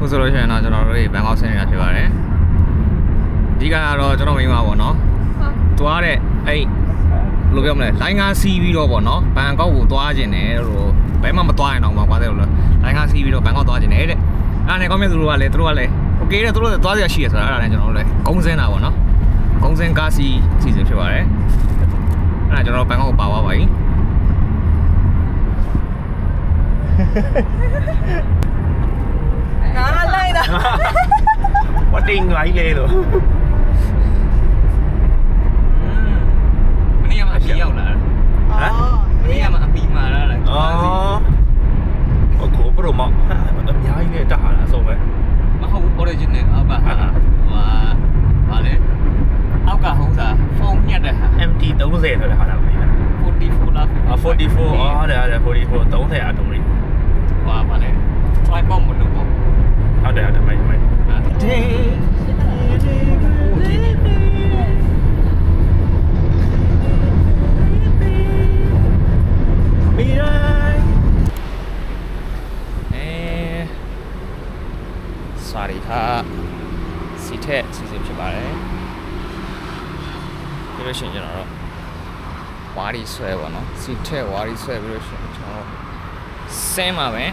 ဆိုလို့ရှိရင်တော့ကျွန်တော်တို့ဘန်ကောက်ဆင်းနေတာဖြစ်ပါတယ်အဓိကတော့ကျွန်တော်မိန်းမပေါ့နော်သွားတဲ့အဲ့ဘယ်လိုပြောမလဲလိုင်းကားစီးပြီးတော့ပေါ့နော်ဘန်ကောက်ကိုသွားခြင်းတယ်လို့ဘယ်မှမသွားရင်တော့မှာကွာတဲ့လို့လိုင်းကားစီးပြီးတော့ဘန်ကောက်သွားခြင်းတယ်တဲ့အဲ့ဒါနဲ့ကောင်းမြတ်သူတို့ကလည်းโอเคတဲ့သူတို့သွားစရာရှိရဆိုတာအဲ့ဒါနဲ့ကျွန်တော်တို့လည်းကုန်းစင်းတာပေါ့နော်ကုန်းစင်းကားစီးစီစဉ်ဖြစ်ပါတယ်အဲ့ဒါကျွန်တော်ဘန်ကောက်ကိုပါသွားပါပြီငါလိုက်တာဝတ်တင်လိုက်လေလို့မနေ့ကအပီရောက်လာဟမ်မနေ့ကအပီမှာလာအော်ကိုဘရောမအများကြီးနဲ့တဟာလားဆိုပဲမဟုတ် original အောက်ကဟာဗာလေအောက်ကဟုတ်စားဖုန်းညက်တဲ့ဟာ MT 30ဆိုတဲ့ဟာလားမသိဘူး44လား44အော်တယ်44 30အတူလေးဟာဗာလေ try ပေါ့မလို့ပေါ့ဟုတ်တယ်မိုက်sorry ဟာစီထက်စီစဉ်ဖြစ်ပါတယ်ပြီးလို့ရှိရင်ကျွန်တော်တို့ဝါရီဆွဲပါနော်စီထက်ဝါရီဆွဲပြီးလို့ရှိရင်ကျွန်တော်ဆင်းပါပဲ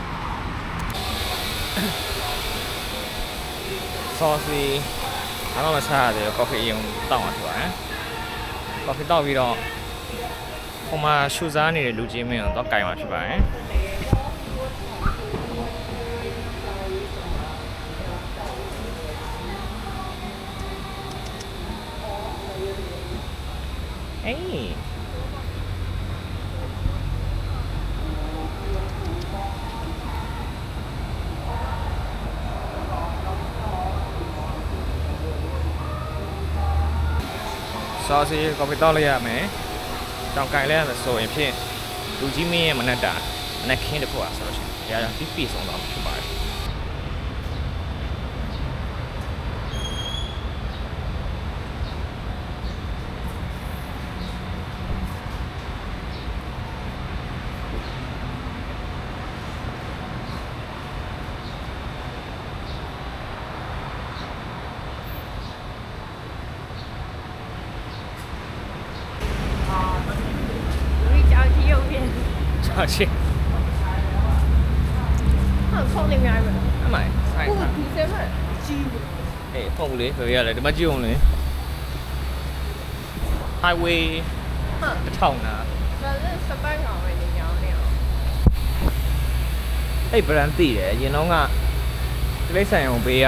ဆော်စီအားလုံးမစားရသေးဘူးကော်ဖီအရင်တောက်အောင်ဖြစ်ပါတယ်ကော်ဖီတောက်ပြီးတော့ဟိုမှာရှူစားနေတဲ့လူကြီးမင်းတော့ကင်မှာဖြစ်ပါတယ်အေးဆော်စီကော်ဖီတောက်လိုက်ရမယ်တောင်ကင်လိုက်ရမယ်ဆိုရင်ဖြင့်လူကြီးမင်းရဲ့မနက်တာမနက်ခင်းတစ်ခုอ่ะဆိုလို့ရှိရင်ဒါပြည့်စုံတော့ဖြစ်ပါတယ်ဟုတ်ရှင်းဟုတ်ဖုန်းလေးများပဲအမိုင်ဆိုင်ဟုတ်ဒီစဲမှာကြီးအေးဖုန်းလေးဘယ်ရလဲဒီမှာကြည့်အောင်လေ highway ဟုတ်ထောင်နာဒါလည်းစပိုင်ကောင်ပဲနေအောင်နေအောင်အဲ့ brand သိတယ်အရင်တော့ကဒီလိမ့်ဆိုင်အောင်ပေးက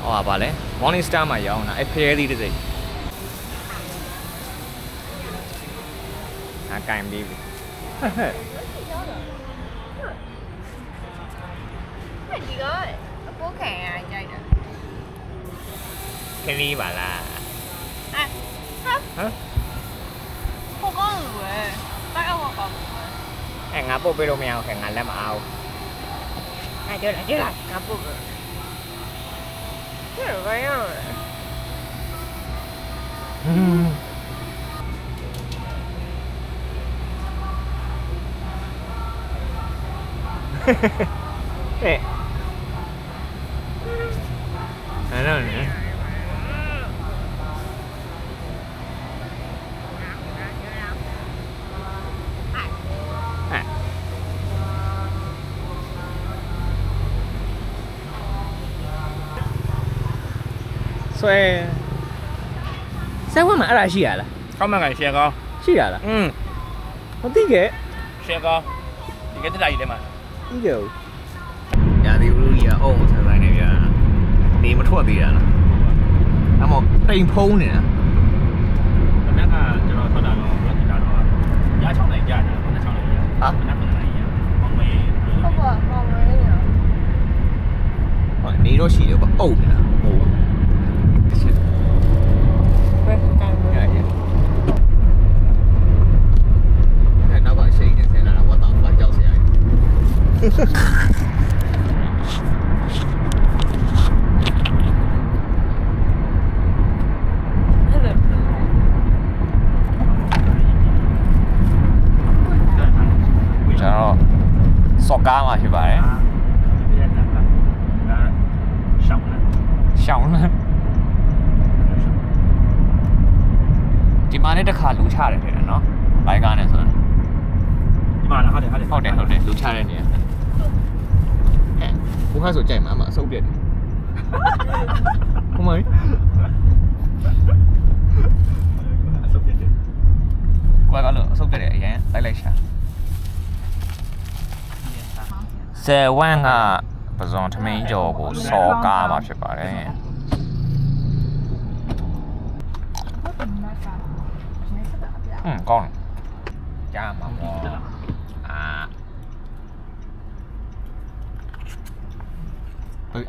ဟောပါလဲ Morning Star မှာရောင်းတာအဲ့ဖရဲသီးတစ်စိတ်အကင်ပြီးပြီဟဲ့ဒီကအပိုးခံရကြိုက်တာခင်းလေးပါလားဟမ်ဟိုကောင်းလို့ပဲတိုက်အောင်ကောင်းအဲ့ငါပို့ပေးလို့မရအောင်ခင်ငါလက်မအောင်အဲ့ကြလားငါပို့ပဲကျတော့ဘာရလဲဟဲ့အဲ့တော့ねဆွဲဆဲဝမ်းမှာအဲ့ဒါရှိရလားကောင်းမှန်ကန်ရှယ်ကောင်းရှိရလားမသိခဲ့ရှယ်ကောင်းဒီကတည်းကကြီးထဲမှာသိကြဘူးရာသီဥတုကြီးကအုံဆန်ဆိုင်နေဗျာနေမထွက်သေးတာလားအမောတိမ်ဖုံးနေတာမနက်ကကျွန်တော်ထွက်တာတော့ဘယ်လိုလဲတော့ည6နိုင်ကြတာ9 6နိုင်ရဟာမနက်9နိုင်ရမောင်မေးဟုတ်ပါမောင်မေးရဟောနေတော့ရှိတယ်ကွာအုံနေတာဟုတ်ပဲကန်ရရအဲ့နောက်ကရှိနေစင်လာတော့ဘာကြောက်စရာစော်ကားမှာဖြစ်ပါတယ် နဲ့တစ်ခါလူချတယ်ဖြစ်တယ်နော်ဘိုင်းကားနဲ့ဆိုတာ ဒီမှာလားဟုတ်တယ်လူချတဲ့နေရာဘိုးခါဆိုကြိုက်မှာအဆုပ်ပြက်တယ်ဟုတ်မလားအဆုပ်ပြတယ် ကွာကလို့အဆုပ်ပြက်တယ်အရင်လိုက်ရှာဇယ်ဝမ်ကပဇွန်ထမင်းကျော်ကိုစော်ကားမှာဖြစ်ပါတယ်ကောင်းကြားမှာပေါ့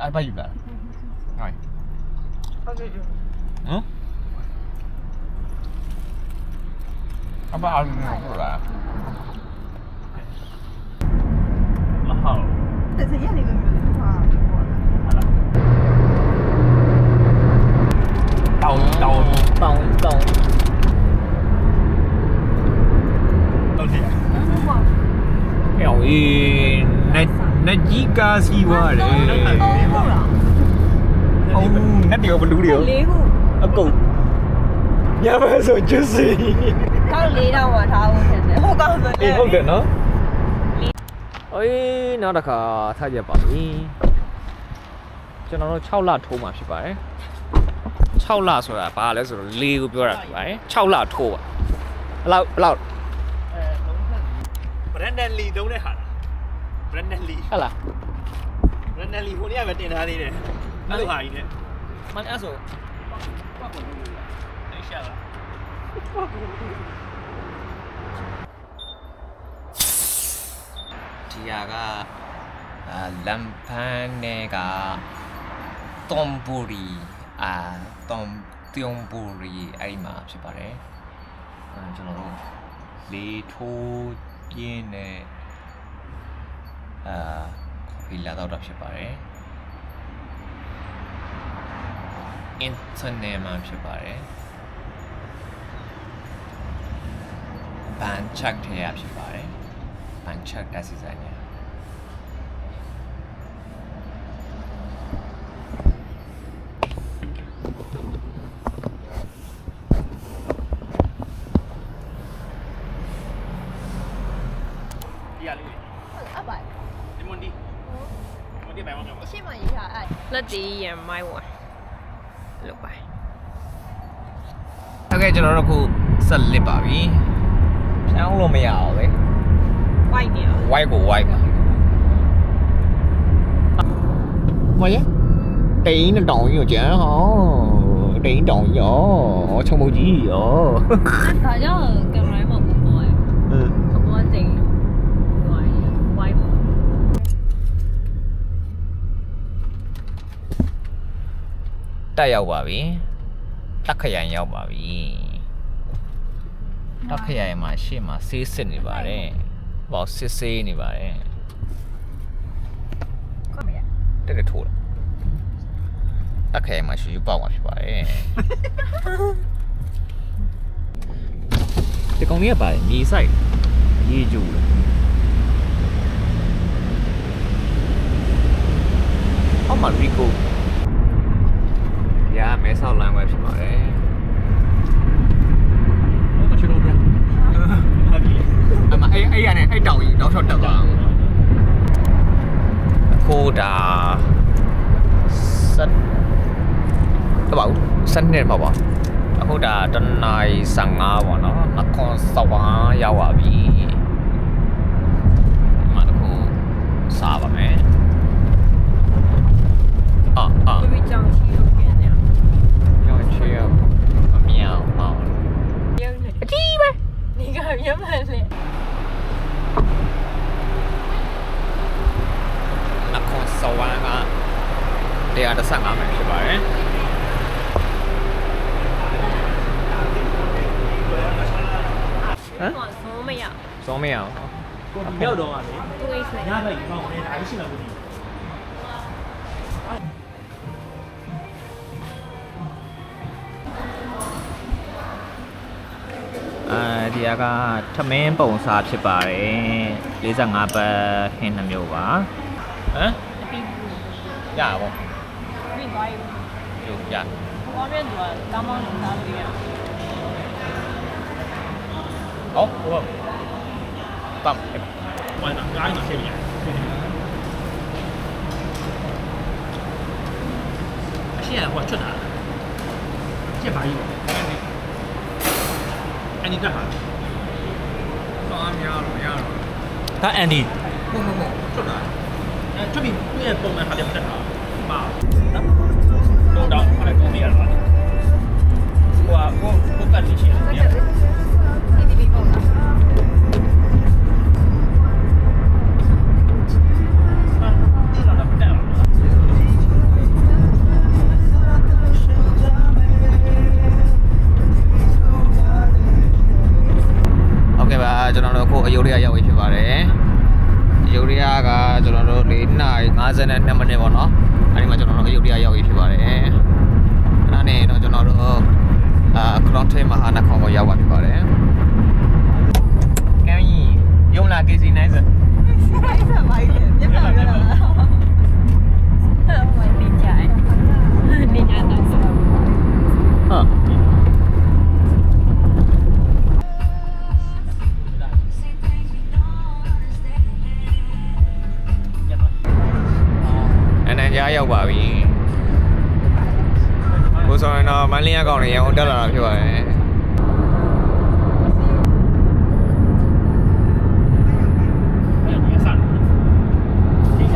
အဲ့ဘာယူလာဟိုင်းအဘာအားလုံးပြောလာမဟုတ် 但是眼里都没有话。တောင်းဟုတ်တယ် ဟဲ့အေးနကြီးကားစီဝါတယ် ဟုတ်လား အော်နတ်တွေဘလူးတွေ လေးခု အကုန်ညဘက်ဆိုကျွစီ တော့လေးတော့မှာထားဖို့ဖြစ်တယ်ဟုတ်ကောင်းတယ် အေးဟုတ်တယ်နော်အေးနောက်တစ်ခါထားရပါပြီကျွန်တော်တို့6လထိုးမှာဖြစ်ပါတယ်6လဆိုတာဘာလဲဆိုတော့၄ကိုပြောတာဖြစ်ပါတယ်6လထိုးပါဘလောက် ဘရန်ဒန်လီသုံးတဲ့ဟာလားဘရန်ဒန်လီ ဟုတ်လား ဘရန်ဒန်လီကိုနေရာပဲတင်ထားသေးတယ်အဲ့လိုဟာကြီးနဲ့ မန်အဲ့ဆို အဲ့ရှာလား ဒီဟာကလမ်ဖန်နဲ့ကတွန်ပူရီတွန်ပူရီအဲ့မှာဖြစ်ပါတယ်ကျွန်တော်တို့လေထိုးပြင်းနဲ့ကော်ဖီလာတော့ဖြစ်ပါတယ်အင်တာနက်မှာဖြစ်ပါတယ်ဘန်ချက်ထဲရဖြစ်ပါတယ်ဘန်ချက်တက်စီဆိုင်เนี่ยဒီရလေး အပိုင် ဒီမွန်ဒီဘယ်မှာလဲ ရှေ့မှာရေးထားအဲ့လက်တီးရံမိုင်းဝါလောက်ပါ โอเคကျွန်တော်တို့ခုဆက်လစ်ပါပြီဖြောင်းလို့မရအောင်လေ ဝိုက်နေအောင် white ကို white မှာမရတိန်တောင်ရောကျန်ဟောတိန်တောင်ရောချုံမကြီးရော ဒါကြောင့်ကင်မရာမဟုတ်ဘူးပေါ့ကဘောတင်ဝိုက် တက်ရောက်ပါပြီတက်ခရိုင်ရောက်ပါပြီတက်ခရိုင်မှာရှေ့မှာဆေးစစ်နေပါတယ်ပေါ့စစ်ဆေးနေပါတယ် ခွင့်မရ တက်ထိုးလာတက်ခရိုင်မှာရှူပေါက်မှာဖြစ်ပါတယ်ဒီကောင်လေးကပါတယ်မြေဆိုင်ရေကျူတယ်အော်မရီကိုရမဲဆောက်လမ်းပဲဖြစ်ပါတယ် မချလို့ဗျာဟာဒီ အမအဲ့ရနဲ့အဲ့တောင်ကြီးနောက်ထပ်တက်သွားအောင်ခိုးတာတော့ပါဘူးစနေမှာပါအခုဒါတနိုင်15ပေါ့နော်နခွန်စဝါရောက်ပါပြီမတခုစားပါမယ်会讲起有点那样。要去喵猫a T 呗，你看原本嘞。နခွန်စဝါက115မယ်ဖြစ်ပါတယ်ဟမ်ဆုံးမရ ဆုံးမရအောင် ကိုဒီရောက်တော့ကလေ သူ့အိတ်နဲ့ ညဘက်ကြီးပေါင်းနေတာအားရှိလားဘူးဒီ ဒီကထမင်းပုံစားဖြစ်ပါတယ်45ပတ်ဟင်းနှမျိုးပါဟမ် ပြီးဘူး ရပါဘော ပြီးသွားပြီ ယူရ ဘောပြည့်သွားတောင်းမောင်းနေတာလို့ရ好，我ปั๊ม 完了，拉一马线里。现在我去哪？现把衣服。哎，你干啥？ သွားများတော့ရတော့ 他 Andy， မဟုတ်ထွက်တာ 哎，这边你也报名还得不干啥？妈，都到还来工地了。我干这些。 ဒီဒီပေါ့နော် 你让他不带了。 โอเคပါကျွန်တော်တို့အခုအယုဒ္ဓယရောက်ပြီဖြစ်ပါတယ်အယုဒ္ဓယကကျွန်တော်တို့4:52မိနစ်ပေါ့နော်အဲဒီမှာကျွန်တော်တို့အယုဒ္ဓယရောက်ပြီဖြစ်ပါတယ်အဲ့ဒါနဲ့တော့ကျွန်တော်တို့ခရွန်ထေမဟာနခေါင်ကိုရောက်ပါဖြစ်ပါတယ်ကဲကြီးယုံလာ KC Nice အဲ့ဒါမိုင်းတယ်မျက်နှာပြောတာအဲ့ဒါနေကြတယ်နေကြတော့ ဟာ အနန္ကြားရောက်ပါပြီကိုဆိုရင်တော့မန်းလေးအကောင့်တွေရအောင်တက်လာတာဖြစ်ပါတယ် 哎，你上，停下。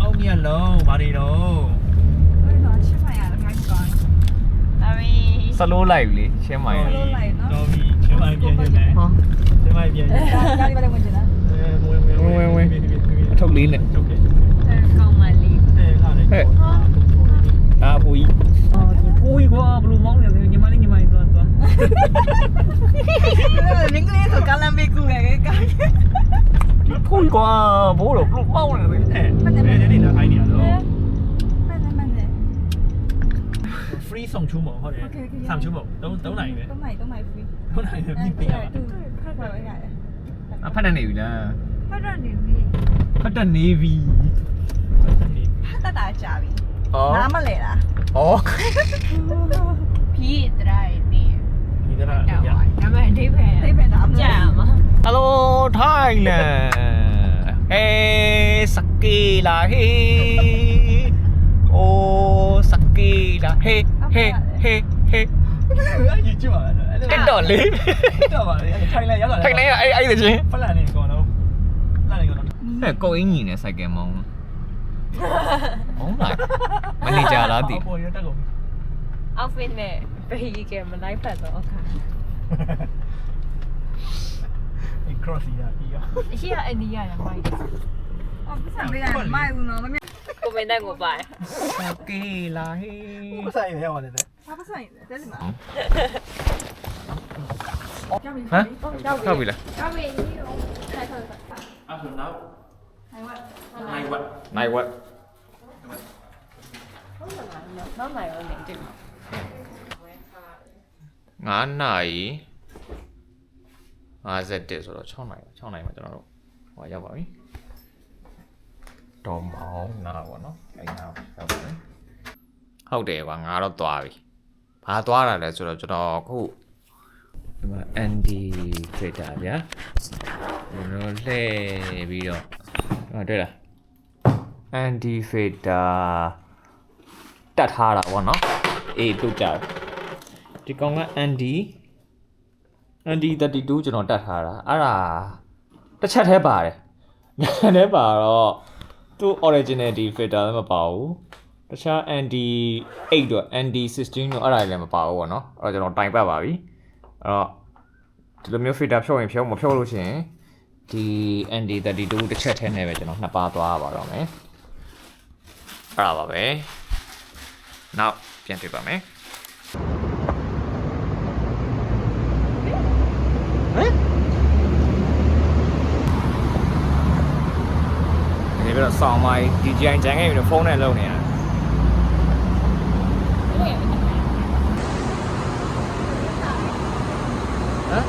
အောက်မြက်လုံးဘာတွေတော့ ဘယ်တော့ချစ်မှရတာခိုင်းကောင်းဒါမီ စလိုးလိုက်ပြီလေရှင်းပါရဲ့ တော်ပြီချင်းမိုင်းပြန်နေတယ် ဟော ချင်းမိုင်းပြန်နေတယ် ဒါဒီဘက်ဝင်ချင်တာ အထုပ်လေးနဲ့ ထုတ်တယ် အဲကောင်းပါလိမ့် အဲခါလေး ဒါအပူကြီး အော်ဒီဖိုးကြီးကွာဘလူးမောင်းနေတယ်ညီမလေးသွား မင်းကလေးဆိုကလမ်းပေးကူတယ်ကောင်း ဒီဖူးကွာဘိုးတော့ဘလို့ပေါင်းနေတယ် အဲဒီနေ့လာခိုင်းနေရတော့ မှန်တယ် free 送出门或者上出门都နိုင်ပဲ တော့မိုင် free 都နိုင်ပဲပြင်ပေးရပါ တူဖတ်ပါရရတယ် အဖက်နဲ့နေပြီလား ဖတ်တော့နေပြီ ဖက်တက်နေပြီ တတ်တာကြာပြီ ဩ နားမလဲလား ဩ ဖြီးတရိုက်နေ ဒီကလာ ဒါပေမဲ့အဓိပ္ပာယ်နားမကြာမှာ ဟယ်လိုထိုင်းလန်ဟေးစကီလာဟေးအိုစကီလာဟေးဟေးဟေးဟေး ရကြည့်ပါလား တက်တော့လေ တော့ပါလေထိုင်လိုက်ရောက်လာ ထိုင်းလိုက်အဲ့ဒီချင်း ဖလန်နေကောတော့ဖလန်နေကောတော့ ဟဲ့ကိုအင်းကြီးနဲ့စိုက်ကယ်မောင်းဟုတ်လားမနေကြလားတိ ပေါ်ရတက်ကုန် outfit နဲ့ဘေးကမလိုက်ဖတ်တော့အခါ ဒီ cross ရပြီးရော အရှိကအန်ဒီရတယ်မိုက်တယ်အော်ပတ်စံပေးတာမိုက်ဘူးနော်မမြကိုမင်းတက်ကိုပါ စကီလာဟေး မဆိုင်ရရတယ် ဘာပတ်စံလဲတက်စီမှာ ဟမ်ဟုတ်ပြီလား ဒါပေမဲ့ဒီတော့ထိုင်ထားတာ အဲ့ဆိုနောက် နိုင်ဝတ် နိုင်ဝတ် နိုင်ဝက် နောက်နိုင်ရောနေတယ် 9နာရီ51ဆိုတော့6နာရီမှာကျွန်တော်တို့ဟိုရောက်ပါပြီတော်မောင်းနာပေါ့နော်အဲ့နာရောက်ပါပြီဟုတ်တယ်ကွာငါတော့သွားပြီဘာသွားတာလဲဆိုတော့ကျွန်တော်အခုဒီမှာ Andy Trader ဗျာကျွန်တော်လှည့်ပြီးတော့တွေ့လား Andy Trader တတ်ထားတာပေါ့နော်အေးတုတ်ကြတယ်ဒီကောင်က Andy 32ကျွန်တော်တတ်ထားတာအဲ့ဒါတစ်ချက်သေးပါတယ်ညာထဲပါတော့သူ originality filter လည်းမပါဘူးတခြား Andy 8တော့ Andy 16တော့အဲ့ဒါလည်းမပါဘူးပေါ့နော်အဲ့တော့ကျွန်တော်တိုင်ပတ်ပါပြီအဲ့တော့ဒီလိုမျိုး filter ဖြုတ်ရင်ဖြုတ်မဖြုတ်လို့ရှိရင်ဒီ Andy 32တစ်ချက်သေးနဲ့ပဲကျွန်တော်နှစ်ပါးသွားပါတော့မယ်အဲ့ဒါပါပဲနောက်ပြန်တွေ့ပါမယ်ဒီပြီးတော့ဆောင်းမိုင်း DJI ဂျန်ခဲ့ပြီးတော့ဖုန်းနဲ့လုပ်နေတာဟမ်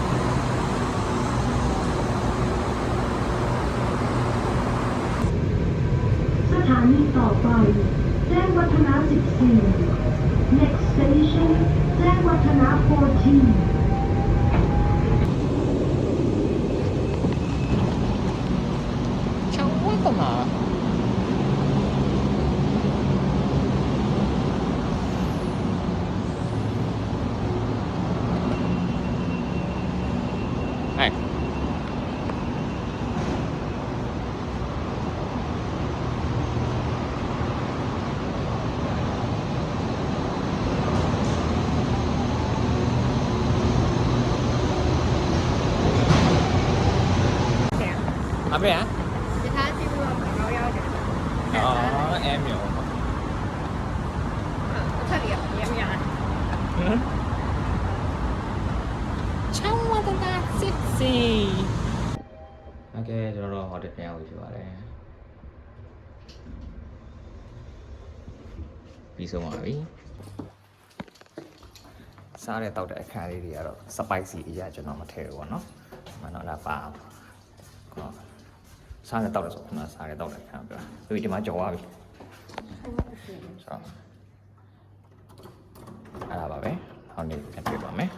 สถานีต่อไปแจ้งวัฒนะ14 Next station แจ้ จ้งวัฒนะโพธิ ချောင်းဝတ်တနာဟဲ့အဖေဟမ် 其他记录高腰点的， อ๋อแอมอยู่ 这里也没有。 ချောင်းဝတ်တနာစစ်စီโอเคကျွန်တော်တို့ဟိုတယ်ပြန်ရောက်ပြီဖြစ်ပါတယ်ပြီးဆုံးပါပြီစားတဲ့တောက်တဲ့အခန်းလေးတွေကတော့ spicy အရာကျွန်တော်မထည့်ဘူးပေါ့နော်မနော်ဒါပါဟောစားတဲ့တောက်တဲ့ဆိုခုနစားတဲ့တောက်တဲ့အခန်းပြောဒီဒီမှာကြော်သွားပြီဆိုတော့အဲ့ဒါပါပဲဟောနေပြန်ပြပါမယ်